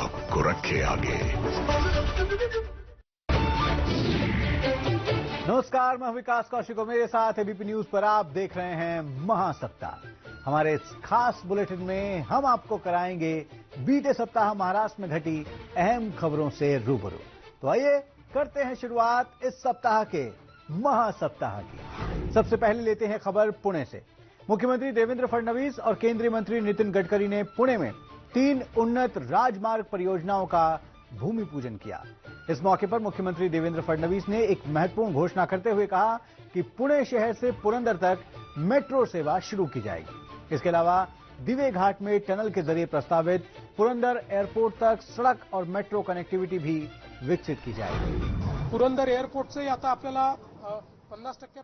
आपको रखे आगे। नमस्कार, मैं विकास कौशिक, मेरे साथ एबीपी न्यूज पर आप देख रहे हैं महासप्ताह। हमारे इस खास बुलेटिन में हम आपको कराएंगे बीते सप्ताह महाराष्ट्र में घटी अहम खबरों से रूबरू। तो आइए करते हैं शुरुआत इस सप्ताह के महासप्ताह की। सबसे पहले लेते हैं खबर पुणे से। मुख्यमंत्री देवेंद्र फडणवीस और केंद्रीय मंत्री नितिन गडकरी ने पुणे में 3 उन्नत राजमार्ग परियोजनाओं का भूमि पूजन किया। इस मौके पर मुख्यमंत्री देवेंद्र फडणवीस ने एक महत्वपूर्ण घोषणा करते हुए कहा कि पुणे शहर से पुरंदर तक मेट्रो सेवा शुरू की जाएगी। इसके अलावा दिवे घाट में टनल के जरिए प्रस्तावित पुरंदर एयरपोर्ट तक सड़क और मेट्रो कनेक्टिविटी भी विकसित की जाएगी। पुरंदर एयरपोर्ट से आता आपल्याला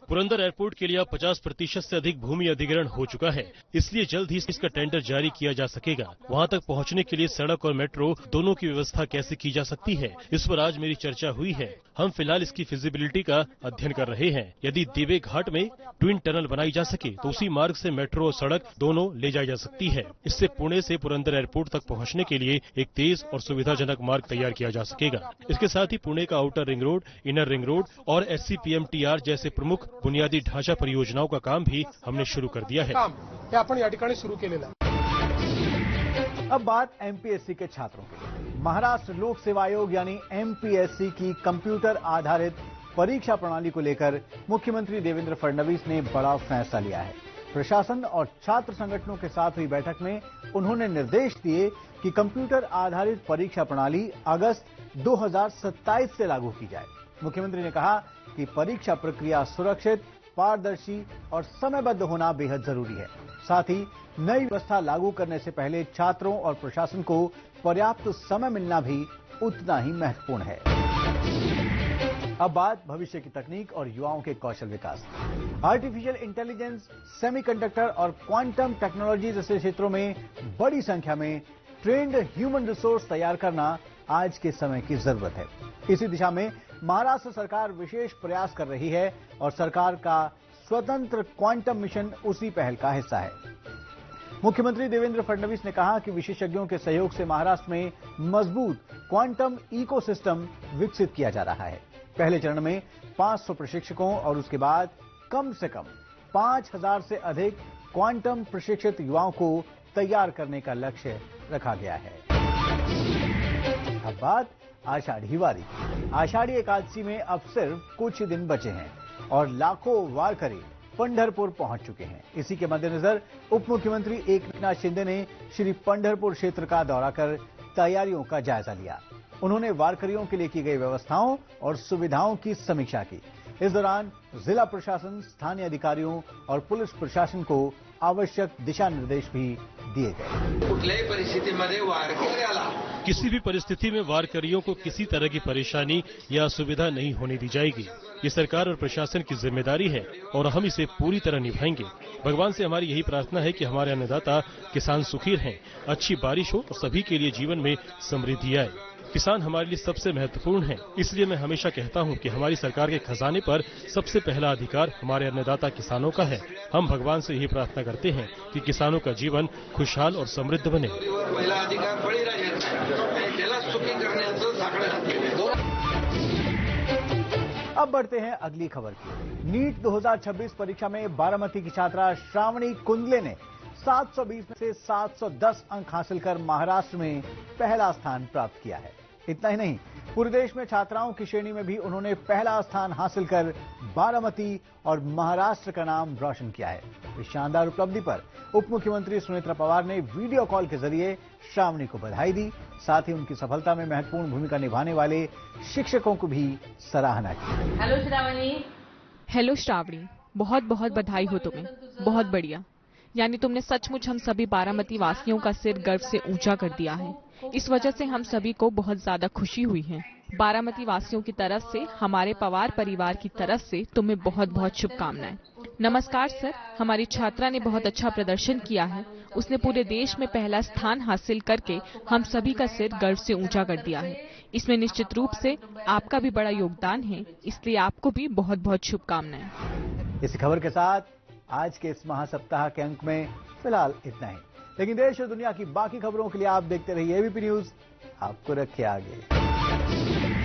पुरंदर एयरपोर्ट के लिए अब 50% से अधिक भूमि अधिग्रहण हो चुका है, इसलिए जल्द ही इसका टेंडर जारी किया जा सकेगा। वहां तक पहुंचने के लिए सड़क और मेट्रो दोनों की व्यवस्था कैसे की जा सकती है, इस पर आज मेरी चर्चा हुई है। हम फिलहाल इसकी फिजिबिलिटी का अध्ययन कर रहे हैं। यदि दिवे घाट में ट्विन टनल बनाई जा सके तो उसी मार्ग से मेट्रो और सड़क दोनों ले जाई जा सकती है। इससे पुणे से पुरंदर एयरपोर्ट तक पहुंचने के लिए एक तेज और सुविधाजनक मार्ग तैयार किया जा सकेगा। इसके साथ ही पुणे का outer ring road, inner ring road और SCPMTR जैसे प्रमुख बुनियादी ढांचा परियोजनाओं का काम भी हमने शुरू कर दिया है। आपण या ठिकाणी सुरू केलेलं आहे। अब बात MPSC के छात्रों की। महाराष्ट्र लोक सेवा आयोग यानी MPSC की कंप्यूटर आधारित परीक्षा प्रणाली को लेकर मुख्यमंत्री देवेंद्र फडणवीस ने बड़ा फैसला लिया है। प्रशासन और छात्र संगठनों के साथ हुई बैठक में उन्होंने निर्देश दिए कि कंप्यूटर आधारित परीक्षा प्रणाली अगस्त 2027 से लागू की जाए। मुख्यमंत्री ने कहा कि परीक्षा प्रक्रिया सुरक्षित, पारदर्शी और समयबद्ध होना बेहद जरूरी है। साथ ही नई व्यवस्था लागू करने से पहले छात्रों और प्रशासन को पर्याप्त समय मिलना भी उतना ही महत्वपूर्ण है। अब बात भविष्य की तकनीक और युवाओं के कौशल विकास। आर्टिफिशियल इंटेलिजेंस, सेमीकंडक्टर और क्वांटम टेक्नोलॉजी जैसे क्षेत्रों में बड़ी संख्या में ट्रेंड ह्यूमन रिसोर्स तैयार करना आज के समय की जरूरत है। इसी दिशा में महाराष्ट्र सरकार विशेष प्रयास कर रही है और सरकार का स्वतंत्र क्वांटम मिशन उसी पहल का हिस्सा है। मुख्यमंत्री देवेंद्र फडणवीस ने कहा कि विशेषज्ञों के सहयोग से महाराष्ट्र में मजबूत क्वांटम इकोसिस्टम विकसित किया जा रहा है। पहले चरण में 500 प्रशिक्षकों और उसके बाद कम से कम 5000 से अधिक क्वांटम प्रशिक्षित युवाओं को तैयार करने का लक्ष्य रखा गया है। अब बात आषाढ़ी वारी। आषाढ़ी एकादशी में अब सिर्फ कुछ दिन बचे हैं और लाखों वारकरी पंढरपुर पहुंच चुके हैं। इसी के मद्देनजर उप मुख्यमंत्री एकनाथ शिंदे ने श्री पंढरपुर क्षेत्र का दौरा कर तैयारियों का जायजा लिया। उन्होंने वारकरियों के लिए की गई व्यवस्थाओं और सुविधाओं की समीक्षा की। इस दौरान जिला प्रशासन, स्थानीय अधिकारियों और पुलिस प्रशासन को आवश्यक दिशा निर्देश भी दिए गए। कुठल्याही परिस्थितीमध्ये वारकऱ्याला किसी भी परिस्थिति में वारकरियों को किसी तरह की परेशानी या असुविधा नहीं होने दी जाएगी। ये सरकार और प्रशासन की जिम्मेदारी है और हम इसे पूरी तरह निभाएंगे। भगवान से हमारी यही प्रार्थना है कि हमारे अन्नदाता किसान सुखी रहें, अच्छी बारिश हो और सभी के लिए जीवन में समृद्धि आए। किसान हमारे लिए सबसे महत्वपूर्ण है, इसलिए मैं हमेशा कहता हूं कि हमारी सरकार के खजाने पर सबसे पहला अधिकार हमारे अन्नदाता किसानों का है। हम भगवान से यही प्रार्थना करते हैं कि किसानों का जीवन खुशहाल और समृद्ध बने। पहिला अधिकार बळीराजाचा आणि त्याला सुखी करण्याचं सगळं। अब बढ़ते हैं अगली खबर की। नीट 2026 परीक्षा में बारामती की छात्रा श्रावणी कुंडले ने 720 में से 710 अंक हासिल कर महाराष्ट्र में पहला स्थान प्राप्त किया है। इतना ही नहीं, पूरे देश में छात्राओं की श्रेणी में भी उन्होंने पहला स्थान हासिल कर बारामती और महाराष्ट्र का नाम रोशन किया है। इस शानदार उपलब्धि पर उप मुख्यमंत्री सुनेत्रा पवार ने वीडियो कॉल के जरिए श्रावणी को बधाई दी। साथ ही उनकी सफलता में महत्वपूर्ण भूमिका निभाने वाले शिक्षकों को भी सराहना की। हेलो श्रावणी। हेलो श्रावणी, बहुत बहुत बधाई हो तुम्हें। बहुत बढ़िया, यानी तुमने सचमुच हम सभी बारामती वासियों का सिर गर्व से ऊंचा कर दिया है। इस वजह से हम सभी को बहुत ज्यादा खुशी हुई है। बारामती वासियों की तरफ से, हमारे पवार परिवार की तरफ से तुम्हें बहुत बहुत शुभकामनाएं। नमस्कार सर, हमारी छात्रा ने बहुत अच्छा प्रदर्शन किया है। उसने पूरे देश में पहला स्थान हासिल करके हम सभी का सिर गर्व से ऊंचा कर दिया है। इसमें निश्चित रूप से आपका भी बड़ा योगदान है, इसलिए आपको भी बहुत बहुत शुभकामनाएं। इस खबर के साथ आज के इस महासप्ताह के अंक में फिलहाल इतना ही, लेकिन देश और दुनिया की बाकी खबरों के लिए आप देखते रहिए एबीपी न्यूज। आपको रखे आगे।